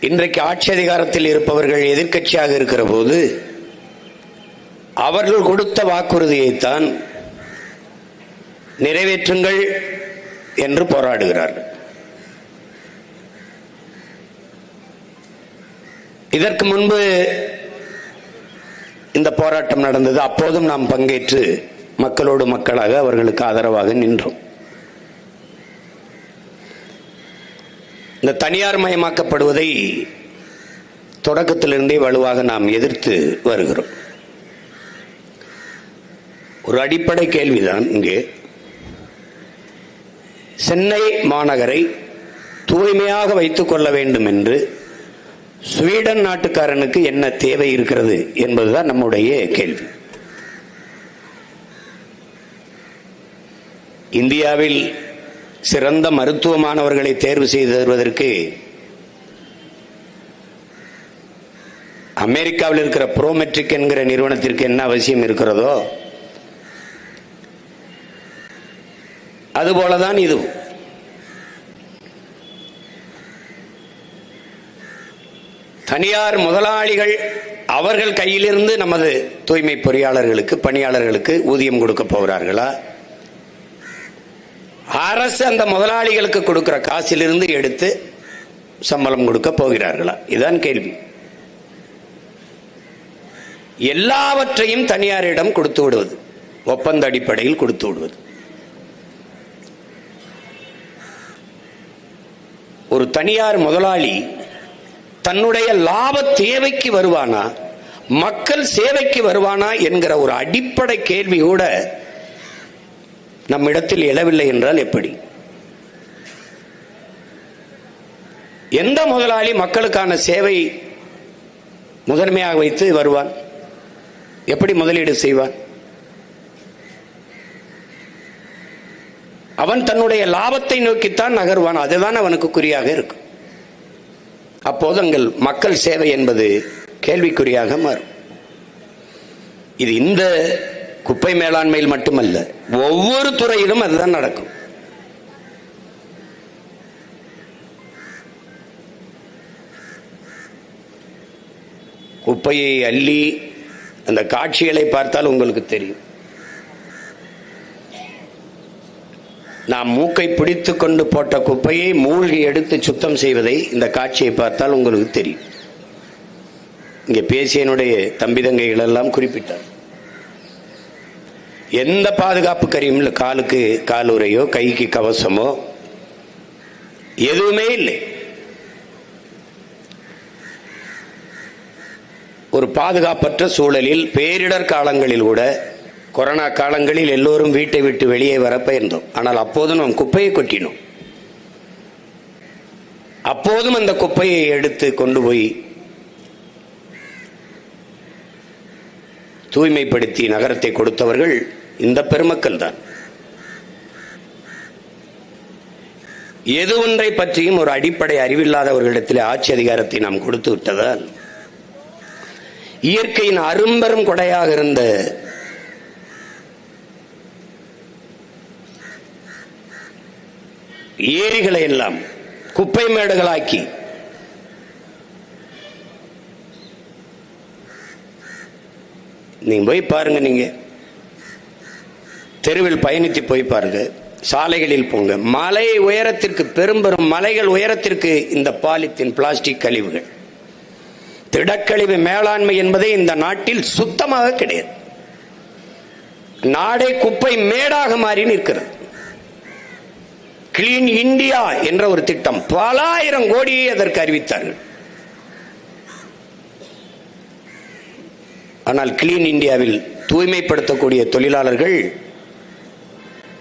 இன்றைக்கு ஆட்சி அதிகாரத்தில் இருப்பவர்கள் எதிர்க்கட்சியாக இருக்கிற போது அவர்கள் கொடுத்த வாக்குறுதியைத்தான் நிறைவேற்றுங்கள் என்று போராடுகிறார்கள். இதற்கு முன்பு இந்த போராட்டம் நடந்தது. அப்போதும் நாம் பங்கேற்று மக்களோடு மக்களாக அவர்களுக்கு ஆதரவாக நின்றோம். இந்த தனியார் மயமாக்கப்படுவதை தொடக்கத்திலிருந்தே வலுவாக நாம் எதிர்த்து வருகிறோம். ஒரு அடிப்படை கேள்விதான் இங்கே, சென்னை மாநகரை தூய்மையாக வைத்துக் கொள்ள வேண்டும் என்று ஸ்வீடன் நாட்டுக்காரனுக்கு என்ன தேவை இருக்கிறது என்பதுதான் நம்முடைய கேள்வி. இந்தியாவில் சிறந்த மருத்துவ மாணவர்களை தேர்வு செய்து தருவதற்கு அமெரிக்காவில் இருக்கிற ப்ரோமெட்ரிக் என்கிற நிறுவனத்திற்கு என்ன அவசியம் இருக்கிறதோ அதுபோலதான் இது. தனியார் முதலாளிகள் அவர்கள் கையிலிருந்து நமது தூய்மை பொறியாளர்களுக்கு பணியாளர்களுக்கு ஊதியம் கொடுக்க போகிறார்களா, அரசு அந்த முதலாளிகளுக்கு கொடுக்கிற காசிலிருந்து எடுத்து சம்பளம் கொடுக்க போகிறார்களா? இதுதான் கேள்வி. எல்லாவற்றையும் தனியாரிடம் கொடுத்து விடுவது, ஒப்பந்த அடிப்படையில் கொடுத்து விடுவது. ஒரு தனியார் முதலாளி தன்னுடைய லாப தேவைக்கு வருவானா, மக்கள் சேவைக்கு வருவானா என்கிற ஒரு அடிப்படை கேள்வி கூட நம்மிடத்தில் எழவில்லை என்றால் எப்படி? எந்த முதலாளி மக்களுக்கான சேவை முதன்மையாக வைத்து வருவான்? எப்படி முதலீடு செய்வான்? அவன் தன்னுடைய லாபத்தை நோக்கித்தான் நகர்வான். அதுதான் அவனுக்கு குறியாக இருக்கும். அப்போது அங்கள் மக்கள் சேவை என்பது கேள்விக்குறியாக மாறும். இது இந்த குப்பை மேலாண்மையில் மட்டுமல்ல, ஒவ்வொரு துறையிலும் அதுதான் நடக்கும். குப்பையை அள்ளி அந்த காட்சிகளை பார்த்தால் உங்களுக்கு தெரியும். நாம் மூக்கை பிடித்துக் கொண்டு போட்ட குப்பையை மூழ்கி எடுத்து சுத்தம் செய்வதை இந்த காட்சியை பார்த்தால் உங்களுக்கு தெரியும். இங்கே பேசியனுடைய தம்பி தங்கைகள் எல்லாம் குறிப்பிட்டார். எந்த பாதுகாப்பு கருவியும் இல்லை. காலுக்கு காலுறையோ கைக்கு கவசமோ எதுவுமே இல்லை. ஒரு பாதுகாப்பற்ற சூழலில் பேரிடர் காலங்களில் கூட, கொரோனா காலங்களில் எல்லோரும் வீட்டை விட்டு வெளியே வர பெயர்ந்தோம். ஆனால் அப்போதும் நாம் குப்பையை கொட்டினோம். அப்போதும் அந்த குப்பையை எடுத்து கொண்டு போய் தூய்மைப்படுத்தி நகரத்தை கொடுத்தவர்கள் இந்த பெருமக்கள் தான். எது ஒன்றை பற்றியும் ஒரு அடிப்படை அறிவில்லாதவர்களிடத்தில் ஆட்சி அதிகாரத்தை நாம் கொடுத்து விட்டதால் இயற்கையின் அரும்பெரும் கொடையாக இருந்த ஏரிகளை எல்லாம் குப்பை மேடுகளாக்கி நீங்க போய் பாருங்க, நீங்க தெருவில் பயணித்து போய் பாருங்க, சாலைகளில் போங்க, மலை உயரத்திற்கு பெரும்பெரும் மலைகள் உயரத்திற்கு இந்த பாலித்தீன் பிளாஸ்டிக் கழிவுகள், திடக்கழிவு மேலாண்மை என்பதே இந்த நாட்டில் சுத்தமாக கிடையாது. நாடே குப்பை மேடாக மாறி நிற்கிறது. கிளீன் இந்தியா என்ற ஒரு திட்டம், பல ஆயிரம் கோடியை அதற்கு அறிவித்தார்கள். ஆனால் கிளீன் இந்தியாவில் தூய்மைப்படுத்தக்கூடிய தொழிலாளர்கள்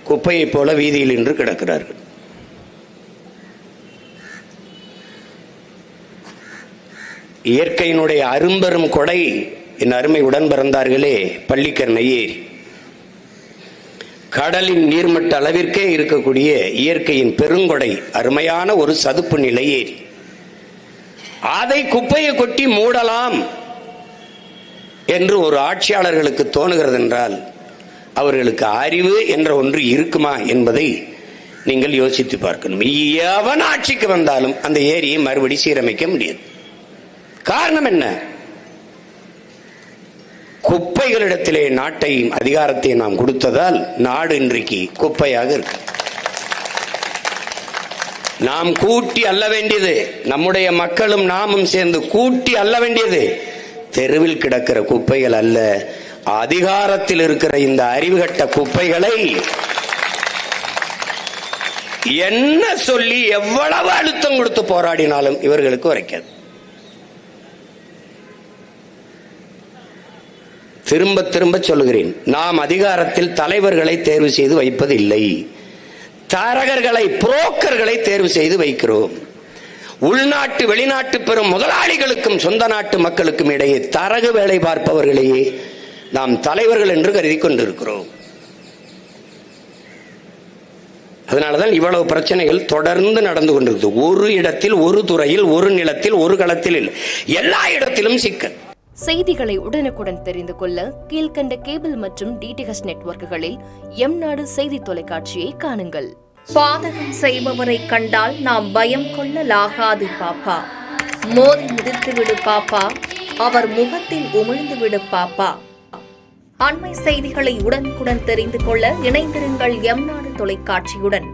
குப்பையை போல வீதியில் நின்று கிடக்கிறார்கள். இயற்கையினுடைய அரும்பெரும் கொடை என் அருமை உடன் பிறந்தார்களே பள்ளிக்கரணை ஏரி, கடலின் நீர்மட்ட அளவிற்கே இருக்கக்கூடிய இயற்கையின் பெருங்கொடை, அருமையான ஒரு சதுப்பு நிலை ஏரி. அதை குப்பையை கொட்டி மூடலாம் என்று ஒரு ஆட்சியாளர்களுக்கு தோணுகிறது என்றால் அவர்களுக்கு அறிவு என்ற ஒன்று இருக்குமா என்பதை நீங்கள் யோசித்து பார்க்கணும். எவன் ஆட்சிக்கு வந்தாலும் அந்த ஏரியை மறுபடி சீரமைக்க முடியாது. காரணம் என்ன? குப்பைகளிடத்திலே நாட்டை அதிகாரத்தை நாம் கொடுத்ததால் நாடு இன்றைக்கு குப்பையாக இருக்கு. நாம் கூட்டி அள்ள வேண்டியது, நம்முடைய மக்களும் நாமும் சேர்ந்து கூட்டி அள்ள வேண்டியது தெருவில் கிடக்கிற குப்பைகள் அல்ல, அதிகாரத்தில் இருக்கிற இந்த அறிவுகட்ட குப்பைகளை என்ன சொல்லி எவ்வளவு அழுத்தம் கொடுத்து போராடினாலும் இவர்களுக்கு உரைக்காது. திரும்ப திரும்ப சொல்லுகிறேன், நாம் அதிகாரத்தில் தலைவர்களை தேர்வு செய்து வைப்பது இல்லை, தரகர்களை புரோக்கர்களை தேர்வு செய்து வைக்கிறோம். உள்நாட்டு வெளிநாட்டு பெறும் முதலாளிகளுக்கும் சொந்த நாட்டு மக்களுக்கும் இடையே தரகு வேலை பார்ப்பவர்களையே நாம் தலைவர்கள் என்று கருதி கொண்டிருக்கிறோம். அதனாலதான் இவ்வளவு பிரச்சனைகள் தொடர்ந்து நடந்து கொண்டிருக்கு. ஒரு இடத்தில், ஒரு துறையில், ஒரு நிலத்தில், ஒரு களத்தில் இல்லை, எல்லா இடத்திலும் சிக்கல். செய்திகளை உடனுக்குடன் தெரிந்து கொள்ள கீழ்கண்ட கேபிள் மற்றும் டிடிஎச் நெட்வொர்க்குகளில் எம்நாடு செய்தி தொலைக்காட்சியை காணுங்கள். பாதகம் செய்பவரை கண்டால் நாம் பயம் கொள்ளலாகாது பாப்பா. மோதி மிதித்து விடு பாப்பா, அவர் முகத்தில் உமிழ்ந்து விடு பாப்பா. அண்மை செய்திகளை உடனுக்குடன் தெரிந்து கொள்ள இணைந்திருங்கள் எம்நாடு தொலைக்காட்சியுடன்.